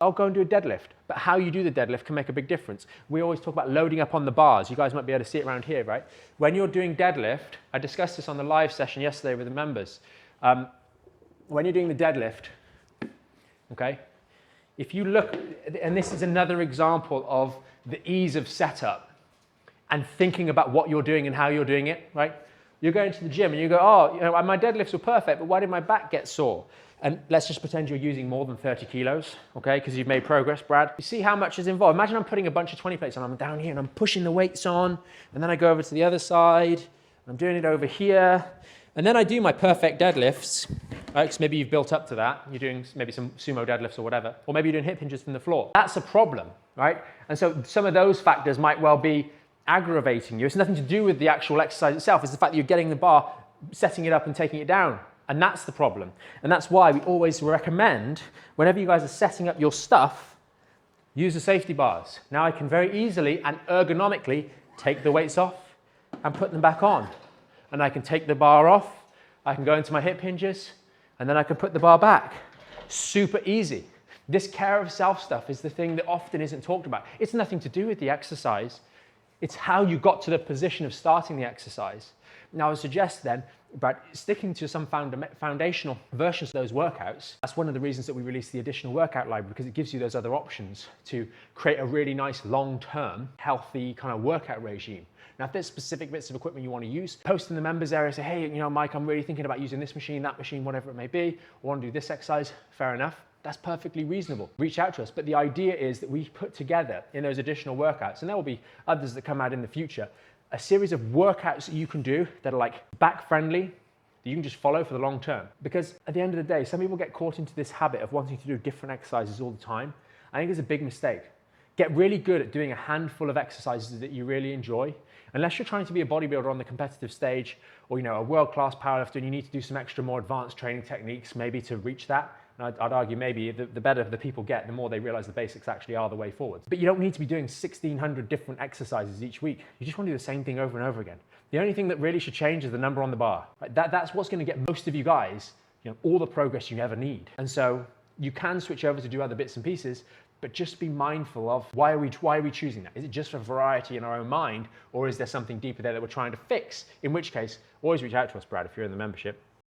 I'll go and do a deadlift. But how you do the deadlift can make a big difference. We always talk about loading up on the bars. You guys might be able to see it around here, right? When you're doing deadlift, I discussed this on the live session yesterday with the members. When you're doing the deadlift, okay, if you look, and this is another example of the ease of setup and thinking about what you're doing and how you're doing it, right? You're going to the gym and you go, oh, you know, my deadlifts were perfect, but why did my back get sore? And let's just pretend you're using more than 30 kilos, okay? Because you've made progress, Brad. You see how much is involved. Imagine I'm putting a bunch of 20 plates on. I'm down here and I'm pushing the weights on, and then I go over to the other side, and I'm doing it over here, and then I do my perfect deadlifts, right? Because maybe you've built up to that. You're doing maybe some sumo deadlifts or whatever, or maybe you're doing hip hinges from the floor. That's a problem, right? And so some of those factors might well be aggravating you. It's nothing to do with the actual exercise itself. It's the fact that you're getting the bar, setting it up and taking it down. And that's the problem. And that's why we always recommend, whenever you guys are setting up your stuff, use the safety bars. Now I can very easily and ergonomically take the weights off and put them back on. And I can take the bar off, I can go into my hip hinges, and then I can put the bar back. Super easy. This care of self stuff is the thing that often isn't talked about. It's nothing to do with the exercise. It's how you got to the position of starting the exercise. Now, I would suggest then about sticking to some foundational versions of those workouts. That's one of the reasons that we released the additional workout library, because it gives you those other options to create a really nice long-term, healthy kind of workout regime. Now, if there's specific bits of equipment you want to use, post in the members area, say, hey, you know, Mike, I'm really thinking about using this machine, that machine, whatever it may be. I want to do this exercise. Fair enough. That's perfectly reasonable. Reach out to us. But the idea is that we put together in those additional workouts, and there will be others that come out in the future, a series of workouts that you can do that are like back friendly, that you can just follow for the long term. Because at the end of the day, some people get caught into this habit of wanting to do different exercises all the time. I think it's a big mistake. Get really good at doing a handful of exercises that you really enjoy. Unless you're trying to be a bodybuilder on the competitive stage, or you know, a world-class powerlifter, and you need to do some extra more advanced training techniques maybe to reach that. And I'd argue maybe the better the people get, the more they realize the basics actually are the way forward. But you don't need to be doing 1,600 different exercises each week. You just want to do the same thing over and over again. The only thing that really should change is the number on the bar. Right? That's what's going to get most of you guys, you know, all the progress you ever need. And so you can switch over to do other bits and pieces, but just be mindful of why are we choosing that? Is it just for variety in our own mind, or is there something deeper there that we're trying to fix? In which case, always reach out to us, Brad, if you're in the membership.